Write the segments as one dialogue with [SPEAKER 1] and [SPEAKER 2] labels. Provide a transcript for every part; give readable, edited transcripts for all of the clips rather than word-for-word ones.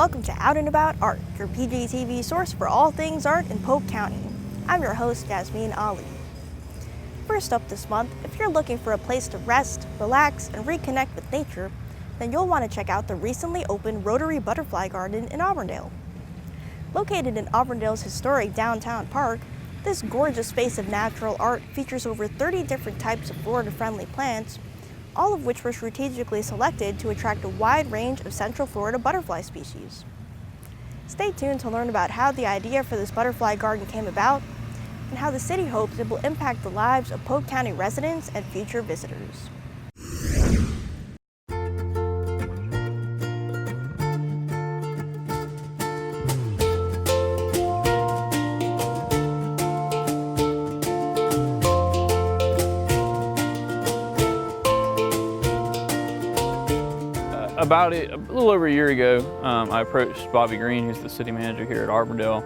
[SPEAKER 1] Welcome to Out and About Art, your PGTV source for all things art in Polk County. I'm your host, Jasmine Ali. First up this month, if you're looking for a place to rest, relax, and reconnect with nature, then you'll want to check out the recently opened Rotary Butterfly Garden in Auburndale. Located in Auburndale's historic downtown park, this gorgeous space of natural art features over 30 different types of Florida-friendly plants, all of which were strategically selected to attract a wide range of Central Florida butterfly species. Stay tuned to learn about how the idea for this butterfly garden came about and how the city hopes it will impact the lives of Polk County residents and future visitors.
[SPEAKER 2] A little over a year ago, I approached Bobby Green, who's the city manager here at Auburndale,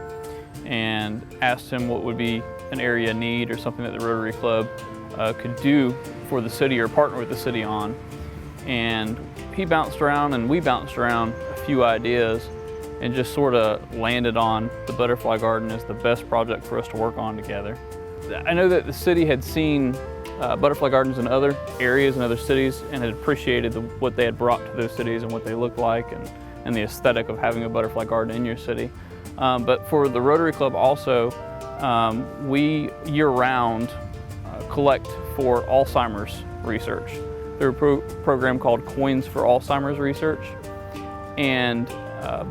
[SPEAKER 2] and asked him what would be an area need or something that the Rotary Club could do for the city or partner with the city on. And he bounced around and we bounced around a few ideas and just sort of landed on the Butterfly Garden as the best project for us to work on together. I know that the city had seen butterfly gardens in other areas and other cities and had appreciated what they had brought to those cities and what they look like and the aesthetic of having a butterfly garden in your city. But for the Rotary Club also, we year-round collect for Alzheimer's research through a program called Coins for Alzheimer's Research. And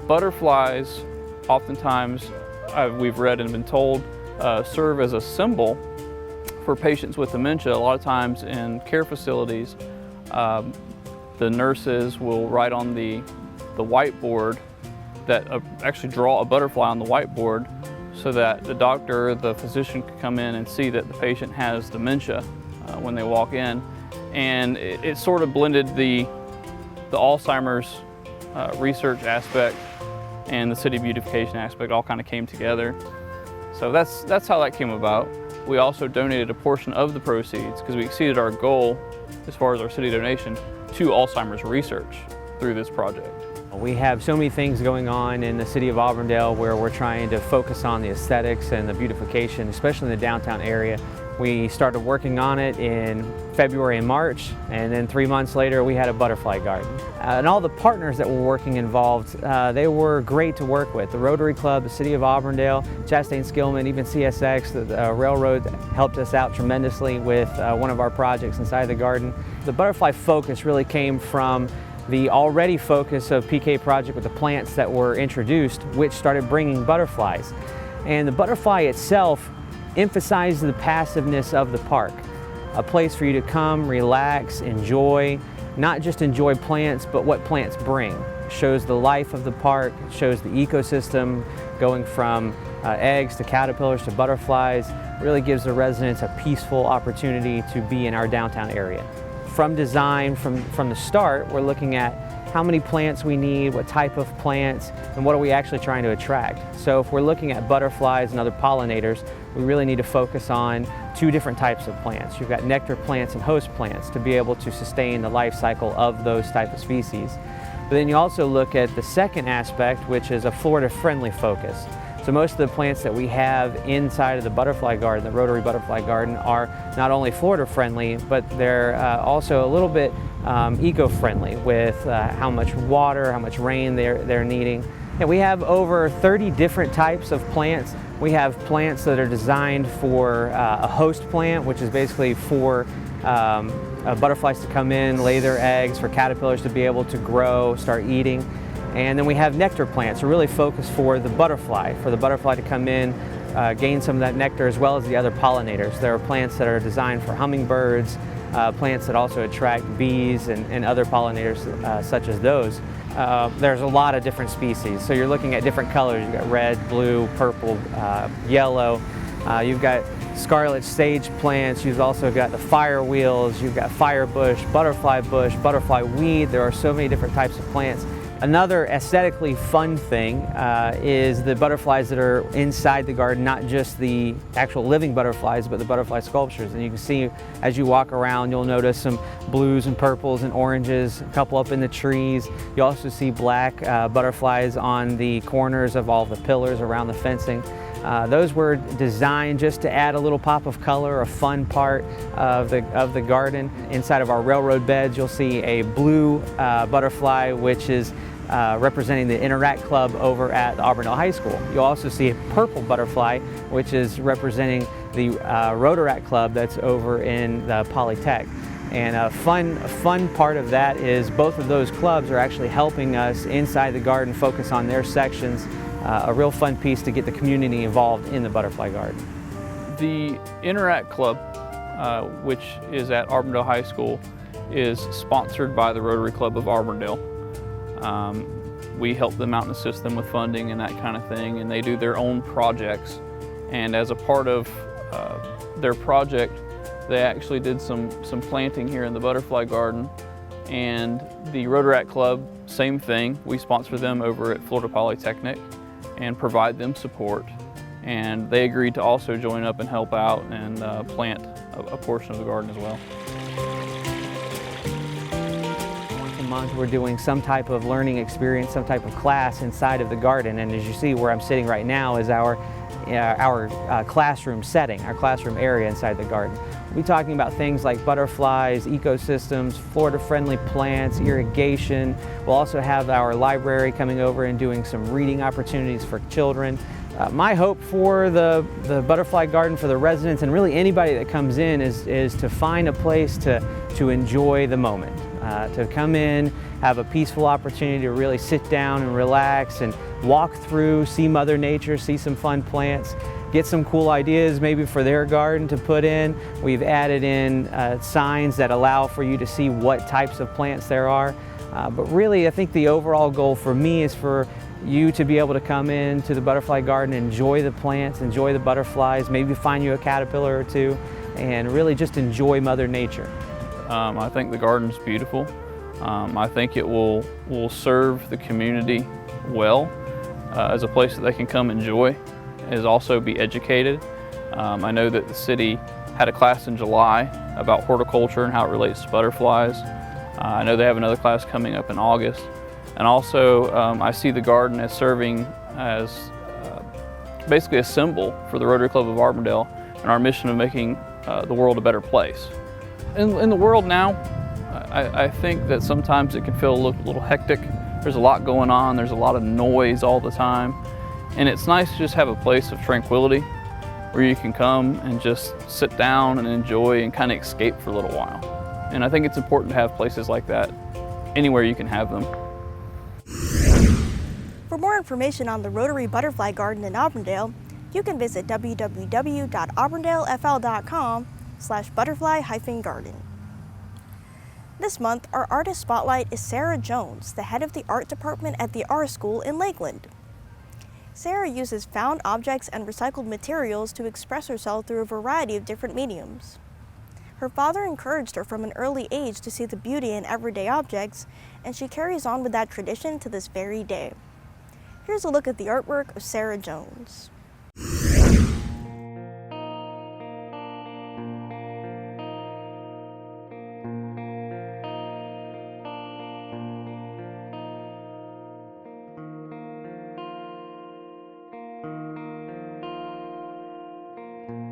[SPEAKER 2] butterflies oftentimes, we've read and been told, serve as a symbol for patients with dementia. A lot of times in care facilities, the nurses will write on the whiteboard actually draw a butterfly on the whiteboard so that the doctor or the physician can come in and see that the patient has dementia when they walk in. And it sort of blended the Alzheimer's research aspect and the city beautification aspect all kind of came together. So that's how that came about. We also donated a portion of the proceeds, because we exceeded our goal as far as our city donation, to Alzheimer's research through this project.
[SPEAKER 3] We have so many things going on in the city of Auburndale where we're trying to focus on the aesthetics and the beautification, especially in the downtown area. We started working on it in February and March, and then 3 months later we had a butterfly garden. And all the partners that were working involved, they were great to work with. The Rotary Club, the City of Auburndale, Chastain-Skillman, even CSX, the railroad helped us out tremendously with one of our projects inside the garden. The butterfly focus really came from the already focus of PK project with the plants that were introduced, which started bringing butterflies. And the butterfly itself emphasizes the passiveness of the park. A place for you to come, relax, enjoy, not just enjoy plants, but what plants bring. It shows the life of the park, it shows the ecosystem going from eggs to caterpillars to butterflies. It really gives the residents a peaceful opportunity to be in our downtown area. From design, from the start, we're looking at how many plants we need, what type of plants, and what are we actually trying to attract. So if we're looking at butterflies and other pollinators, we really need to focus on two different types of plants. You've got nectar plants and host plants to be able to sustain the life cycle of those type of species. But then you also look at the second aspect, which is a Florida-friendly focus. So most of the plants that we have inside of the butterfly garden, the Rotary Butterfly Garden, are not only Florida-friendly, but they're also a little bit eco-friendly with how much water, how much rain they're needing. And we have over 30 different types of plants. We have plants that are designed for a host plant, which is basically for butterflies to come in, lay their eggs, for caterpillars to be able to grow, start eating. And then we have nectar plants, really focused for the butterfly to come in, gain some of that nectar, as well as the other pollinators. There are plants that are designed for hummingbirds, plants that also attract bees and other pollinators such as those. There's a lot of different species, so you're looking at different colors. You've got red, blue, purple, yellow. You've got scarlet sage plants. You've also got the fire wheels. You've got fire bush, butterfly weed. There are so many different types of plants. Another aesthetically fun thing is the butterflies that are inside the garden, not just the actual living butterflies, but the butterfly sculptures. And you can see as you walk around, you'll notice some blues and purples and oranges, a couple up in the trees. You also see black butterflies on the corners of all the pillars around the fencing. Those were designed just to add a little pop of color, a fun part of the garden. Inside of our railroad beds, you'll see a blue butterfly, which is representing the Interact Club over at Auburndale High School. You'll also see a purple butterfly, which is representing the Rotary Club that's over in the Polytech. And a fun part of that is both of those clubs are actually helping us inside the garden focus on their sections. A real fun piece to get the community involved in the butterfly garden.
[SPEAKER 2] The Interact Club, which is at Auburndale High School, is sponsored by the Rotary Club of Auburndale. We help them out and assist them with funding and that kind of thing, and they do their own projects. And as a part of their project, they actually did some planting here in the butterfly garden. And the Rotary Club, same thing. We sponsor them over at Florida Polytechnic and provide them support. And they agreed to also join up and help out and plant a portion of the garden as well.
[SPEAKER 3] Once a month we're doing some type of learning experience, some type of class inside of the garden. And as you see where I'm sitting right now is our classroom setting, our classroom area inside the garden. We'll be talking about things like butterflies, ecosystems, Florida-friendly plants, irrigation. We'll also have our library coming over and doing some reading opportunities for children. My hope for the butterfly garden for the residents and really anybody that comes in is to find a place to enjoy the moment. To come in, have a peaceful opportunity to really sit down and relax and walk through, see Mother Nature, see some fun plants, get some cool ideas maybe for their garden to put in. We've added in signs that allow for you to see what types of plants there are. But really, I think the overall goal for me is for you to be able to come in to the butterfly garden, enjoy the plants, enjoy the butterflies, maybe find you a caterpillar or two, and really just enjoy Mother Nature.
[SPEAKER 2] I think the garden's beautiful. I think it will serve the community well as a place that they can come enjoy, is also be educated. I know that the city had a class in July about horticulture and how it relates to butterflies. I know they have another class coming up in August. And also I see the garden as serving as basically a symbol for the Rotary Club of Auburndale and our mission of making the world a better place. In the world now, I think that sometimes it can feel a little hectic. There's a lot going on, there's a lot of noise all the time. And it's nice to just have a place of tranquility where you can come and just sit down and enjoy and kind of escape for a little while. And I think it's important to have places like that anywhere you can have them.
[SPEAKER 1] For more information on the Rotary Butterfly Garden in Auburndale, you can visit www.auburndalefl.com/butterfly-garden. This month, our artist spotlight is Sara Jones, the head of the art department at the art school in Lakeland. Sara uses found objects and recycled materials to express herself through a variety of different mediums. Her father encouraged her from an early age to see the beauty in everyday objects, and she carries on with that tradition to this very day. Here's a look at the artwork of Sara Jones.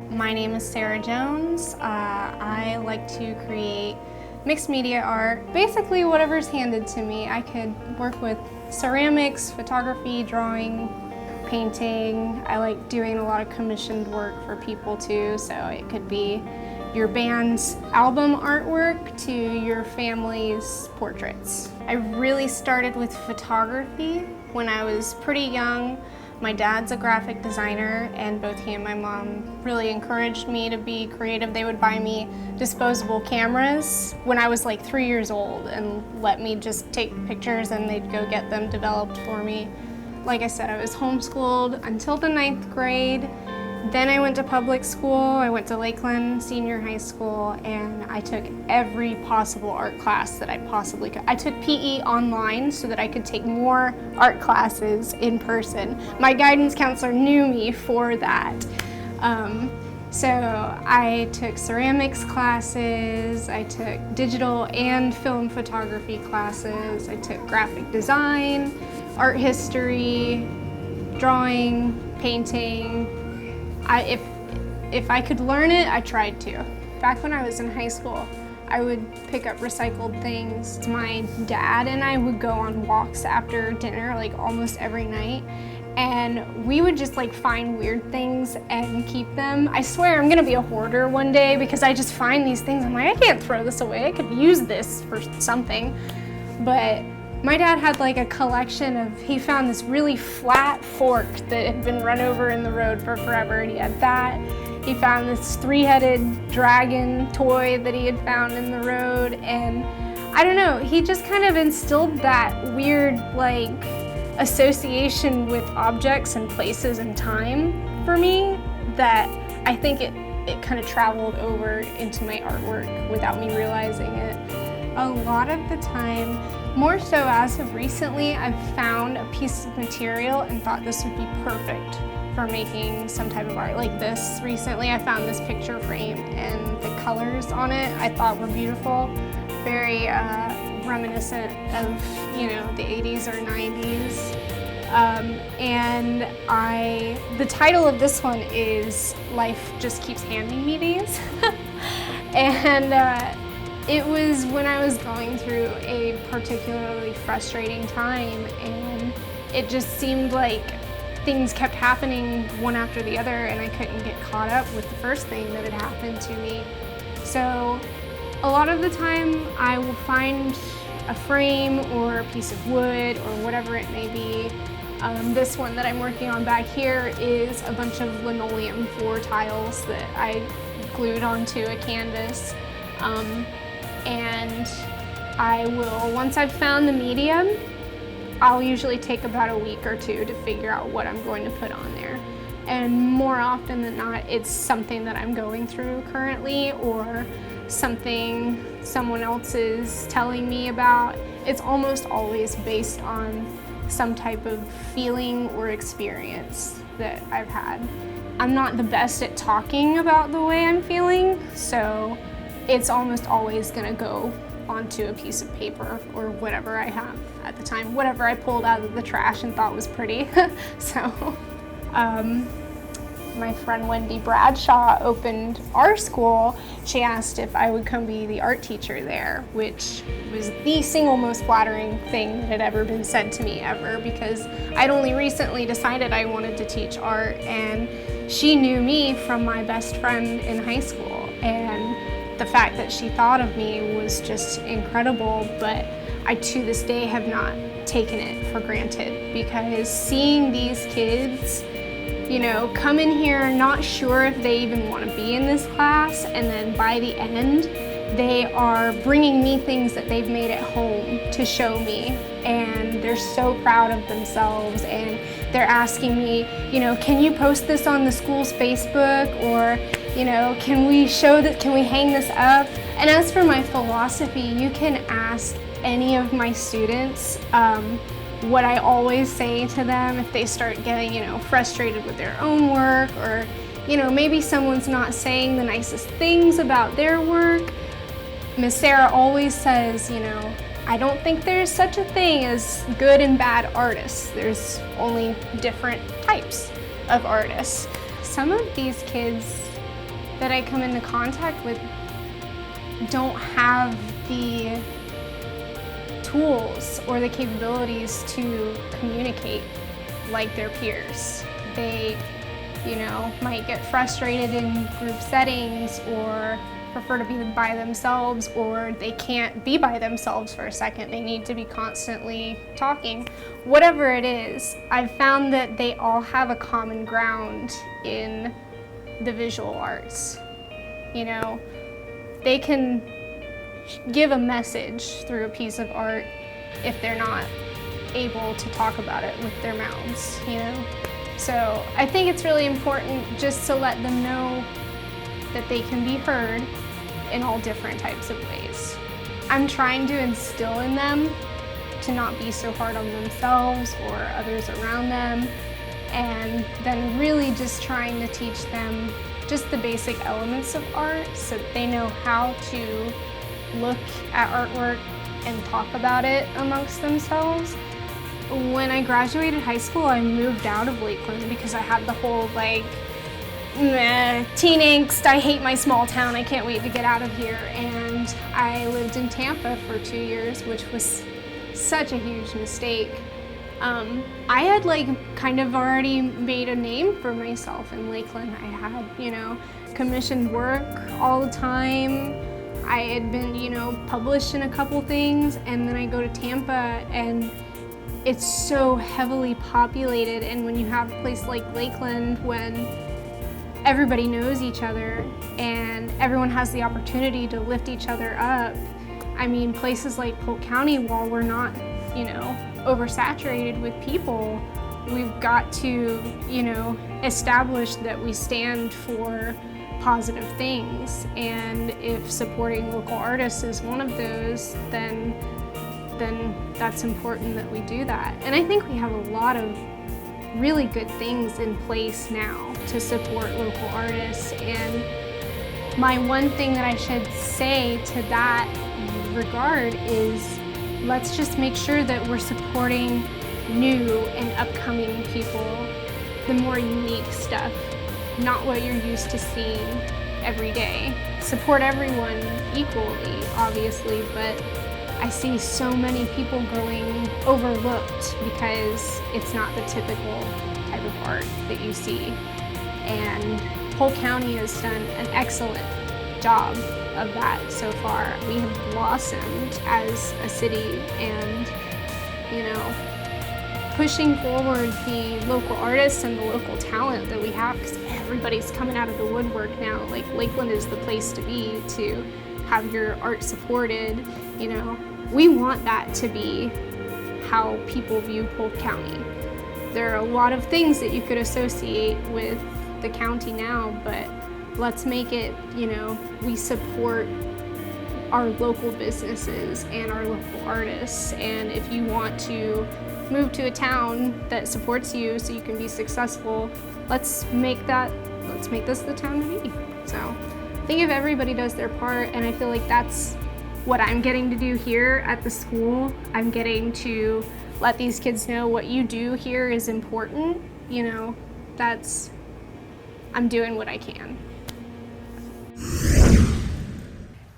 [SPEAKER 4] My name is Sara Jones. I like to create mixed media art, basically whatever's handed to me. I could work with ceramics, photography, drawing, painting. I like doing a lot of commissioned work for people too, so it could be your band's album artwork to your family's portraits. I really started with photography when I was pretty young. My dad's a graphic designer, and both he and my mom really encouraged me to be creative. They would buy me disposable cameras when I was like 3 years old and let me just take pictures, and they'd go get them developed for me. Like I said, I was homeschooled until the 9th grade. Then I went to public school. I went to Lakeland Senior High School, and I took every possible art class that I possibly could. I took PE online so that I could take more art classes in person. My guidance counselor knew me for that. So I took ceramics classes, I took digital and film photography classes, I took graphic design, art history, drawing, painting. If I could learn it, I tried to. Back when I was in high school, I would pick up recycled things. My dad and I would go on walks after dinner, like almost every night, and we would just like find weird things and keep them. I swear I'm gonna be a hoarder one day because I just find these things. I'm like, I can't throw this away. I could use this for something. But my dad had like a collection of, he found this really flat fork that had been run over in the road for forever, and he had that. He found this three-headed dragon toy that he had found in the road, and I don't know, he just kind of instilled that weird like association with objects and places and time for me that I think it kind of traveled over into my artwork without me realizing it. A lot of the time, more so as of recently, I've found a piece of material and thought this would be perfect for making some type of art like this. Recently I found this picture frame and the colors on it I thought were beautiful, very reminiscent of, you know, the 80s or 90s. And the title of this one is Life Just Keeps Handing Me These. And it was when I was going through a particularly frustrating time, and it just seemed like things kept happening one after the other, and I couldn't get caught up with the first thing that had happened to me. So a lot of the time I will find a frame or a piece of wood or whatever it may be. This one that I'm working on back here is a bunch of linoleum floor tiles that I glued onto a canvas. And I will, once I've found the medium, I'll usually take about a week or two to figure out what I'm going to put on there. And more often than not, it's something that I'm going through currently or something someone else is telling me about. It's almost always based on some type of feeling or experience that I've had. I'm not the best at talking about the way I'm feeling, so it's almost always gonna go onto a piece of paper or whatever I have at the time, whatever I pulled out of the trash and thought was pretty. So, my friend Wendy Bradshaw opened our school. She asked if I would come be the art teacher there, which was the single most flattering thing that had ever been said to me ever, because I'd only recently decided I wanted to teach art, and she knew me from my best friend in high school, and the fact that she thought of me was just incredible. But I to this day have not taken it for granted, because seeing these kids, you know, come in here not sure if they even want to be in this class, and then by the end they are bringing me things that they've made at home to show me, and they're so proud of themselves, and they're asking me, you know, can you post this on the school's Facebook, or, you know, can we show that, can we hang this up? And as for my philosophy, you can ask any of my students what I always say to them if they start getting, you know, frustrated with their own work, or, you know, maybe someone's not saying the nicest things about their work. Miss Sara always says, you know, I don't think there's such a thing as good and bad artists. There's only different types of artists. Some of these kids that I come into contact with don't have the tools or the capabilities to communicate like their peers. They, you know, might get frustrated in group settings, or prefer to be by themselves, or they can't be by themselves for a second. They need to be constantly talking. Whatever it is, I've found that they all have a common ground in the visual arts. You know, they can give a message through a piece of art if they're not able to talk about it with their mouths, you know? So I think it's really important just to let them know that they can be heard in all different types of ways. I'm trying to instill in them to not be so hard on themselves or others around them, and then really just trying to teach them just the basic elements of art so that they know how to look at artwork and talk about it amongst themselves. When I graduated high school, I moved out of Lakeland because I had the whole teen angst, I hate my small town, I can't wait to get out of here. And I lived in Tampa for 2 years, which was such a huge mistake. I had kind of already made a name for myself in Lakeland. I had, commissioned work all the time. I had been, published in a couple things, and then I go to Tampa and it's so heavily populated, and when you have a place like Lakeland, when everybody knows each other and everyone has the opportunity to lift each other up. I mean, places like Polk County, while we're not, oversaturated with people, we've got to, establish that we stand for positive things. And if supporting local artists is one of those, then that's important that we do that. And I think we have a lot of really good things in place now to support local artists. And my one thing that I should say to that regard is let's just make sure that we're supporting new and upcoming people, the more unique stuff, not what you're used to seeing every day. Support everyone equally, obviously, but I see so many people going overlooked because it's not the typical type of art that you see. And Polk County has done an excellent job of that so far. We have blossomed as a city, and pushing forward the local artists and the local talent that we have, because everybody's coming out of the woodwork now. Lakeland is the place to be to have your art supported. We want that to be how people view Polk County. There are a lot of things that you could associate with the county now, but let's make it, we support our local businesses and our local artists. And if you want to move to a town that supports you so you can be successful, let's make this the town to be. So I think if everybody does their part, and I feel like that's what I'm getting to do here at the school. I'm getting to let these kids know what you do here is important. I'm doing what I can.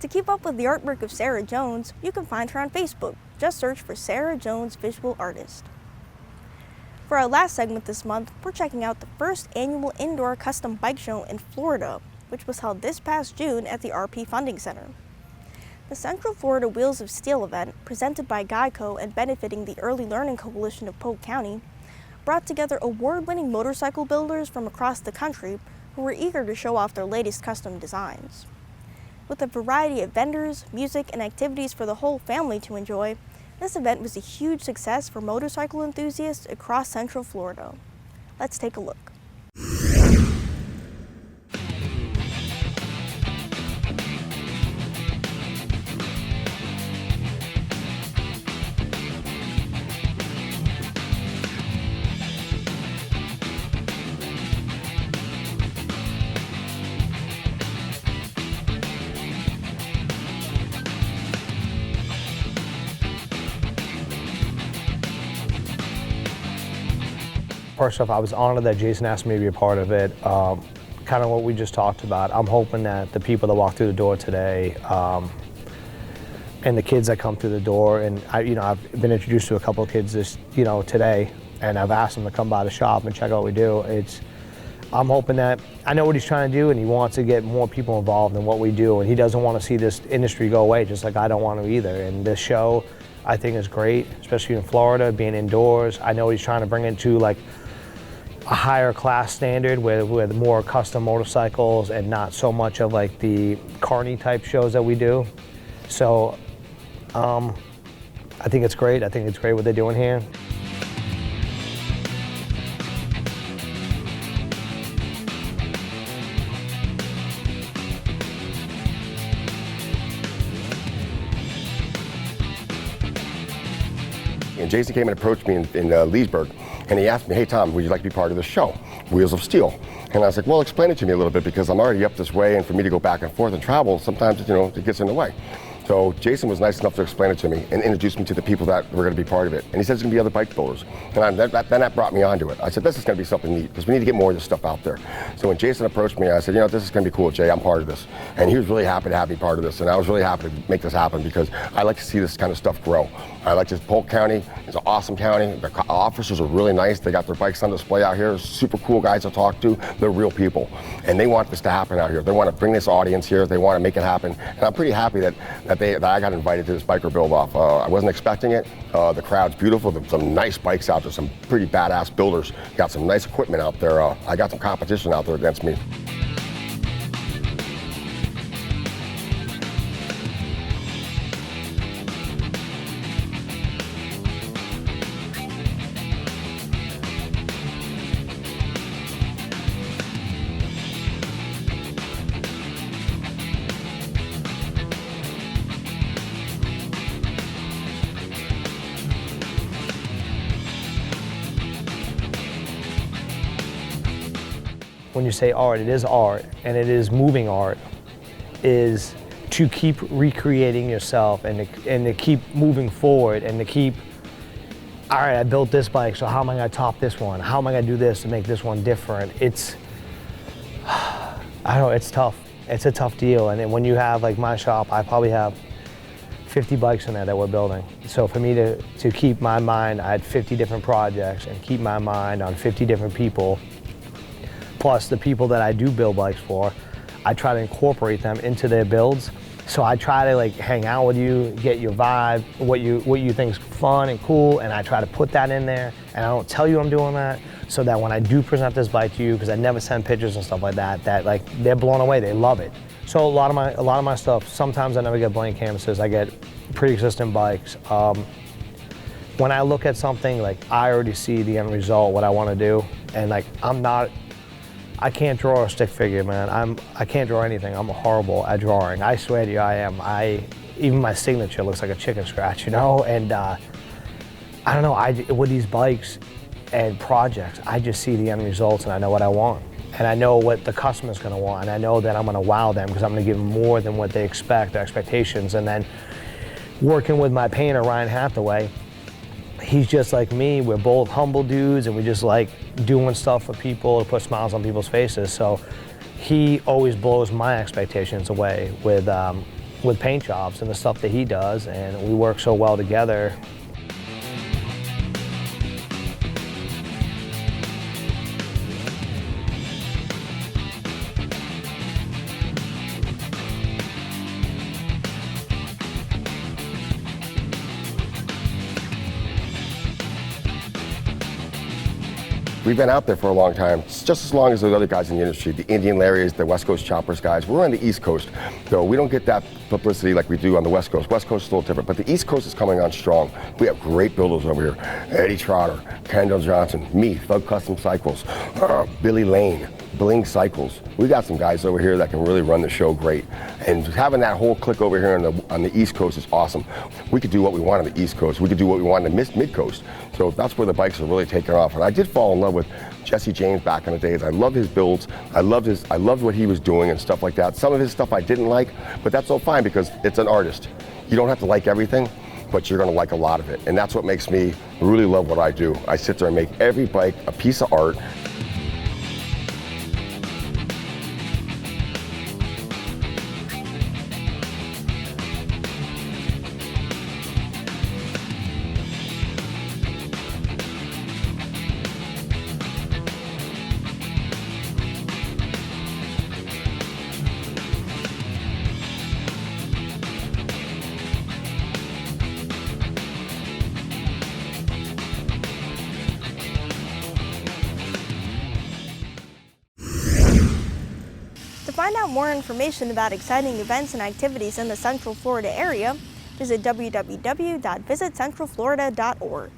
[SPEAKER 1] To keep up with the artwork of Sara Jones, you can find her on Facebook. Just search for Sara Jones Visual Artist. For our last segment this month, we're checking out the first annual indoor custom bike show in Florida, which was held this past June at the RP Funding Center. The Central Florida Wheels of Steel event, presented by Geico and benefiting the Early Learning Coalition of Polk County, brought together award-winning motorcycle builders from across the country who were eager to show off their latest custom designs. With a variety of vendors, music, and activities for the whole family to enjoy, this event was a huge success for motorcycle enthusiasts across Central Florida. Let's take a look.
[SPEAKER 5] First off, I was honored that Jason asked me to be a part of it. Kind of what we just talked about. I'm hoping that the people that walk through the door today and the kids that come through the door, and I've been introduced to a couple of kids today, and I've asked them to come by the shop and check out what we do. I'm hoping that, I know what he's trying to do, and he wants to get more people involved in what we do, and he doesn't want to see this industry go away, just like I don't want to either. And this show, I think, is great, especially in Florida, being indoors. I know he's trying to bring it to a higher class standard with more custom motorcycles and not so much of the carny type shows that we do. So I think it's great. I think it's great what they're doing here.
[SPEAKER 6] And Jason came and approached me in Leesburg, and he asked me, hey Tom, would you like to be part of the show, Wheels of Steel? And I was like, well, explain it to me a little bit, because I'm already up this way, and for me to go back and forth and travel, sometimes, it gets in the way. So Jason was nice enough to explain it to me and introduce me to the people that were going to be part of it. And he said there's going to be other bike builders. And then that brought me onto it. I said, this is going to be something neat, because we need to get more of this stuff out there. So when Jason approached me, I said, this is going to be cool, Jay, I'm part of this. And he was really happy to have me part of this. And I was really happy to make this happen, because I like to see this kind of stuff grow. I like this. Polk County is an awesome county. The officers are really nice. They got their bikes on display out here. Super cool guys to talk to. They're real people. And they want this to happen out here. They want to bring this audience here. They want to make it happen. And I'm pretty happy that I got invited to this biker build-off. I wasn't expecting it. The crowd's beautiful. There's some nice bikes out there, some pretty badass builders. Got some nice equipment out there. I got some competition out there against me.
[SPEAKER 5] When you say art, it is art, and it is moving art, is to keep recreating yourself and to keep moving forward and to keep, all right, I built this bike, so how am I going to top this one? How am I going to do this to make this one different? It's, I don't know, it's tough. It's a tough deal. And then when you have, like my shop, I probably have 50 bikes in there that we're building. So for me to keep my mind, I had 50 different projects and keep my mind on 50 different people, plus the people that I do build bikes for, I try to incorporate them into their builds. So I try to like hang out with you, get your vibe, what you think's fun and cool, and I try to put that in there, and I don't tell you I'm doing that, so that when I do present this bike to you, because I never send pictures and stuff like that, that like they're blown away, they love it. So a lot of my stuff, sometimes I never get blank canvases, I get pre-existing bikes. When I look at something, like I already see the end result, what I want to do, and like I can't draw a stick figure, man. I can't draw anything. I'm horrible at drawing. I swear to you, I am. Even my signature looks like a chicken scratch, And I don't know. With these bikes and projects, I just see the end results, and I know what I want, and I know what the customer's going to want, and I know that I'm going to wow them, because I'm going to give them more than what they expect, their expectations. And then working with my painter, Ryan Hathaway. He's just like me. We're both humble dudes, and we just like doing stuff for people to put smiles on people's faces. So he always blows my expectations away with paint jobs and the stuff that he does, and we work so well together.
[SPEAKER 6] We've been out there for a long time, just as long as those other guys in the industry, the Indian Larrys, the West Coast Choppers guys. We're on the East Coast, though we don't get that publicity like we do on the West Coast. West Coast is a little different, but the East Coast is coming on strong. We have great builders over here. Eddie Trotter, Kendall Johnson, me, Thug Custom Cycles, Billy Lane, Bling Cycles. We got some guys over here that can really run the show great. And having that whole clique over here on the East Coast is awesome. We could do what we want on the East Coast. We could do what we want on the Mid Coast. So that's where the bikes are really taking off. And I did fall in love with Jesse James back in the days. I love his builds. I loved what he was doing and stuff like that. Some of his stuff I didn't like, but that's so fine, because it's an artist. You don't have to like everything, but you're gonna like a lot of it. And that's what makes me really love what I do. I sit there and make every bike a piece of art.
[SPEAKER 1] To find out more information about exciting events and activities in the Central Florida area, visit www.visitcentralflorida.org.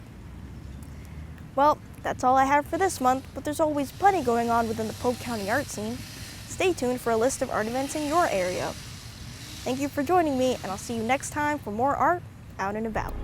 [SPEAKER 1] Well, that's all I have for this month, but there's always plenty going on within the Polk County art scene. Stay tuned for a list of art events in your area. Thank you for joining me, and I'll see you next time for more art out and about.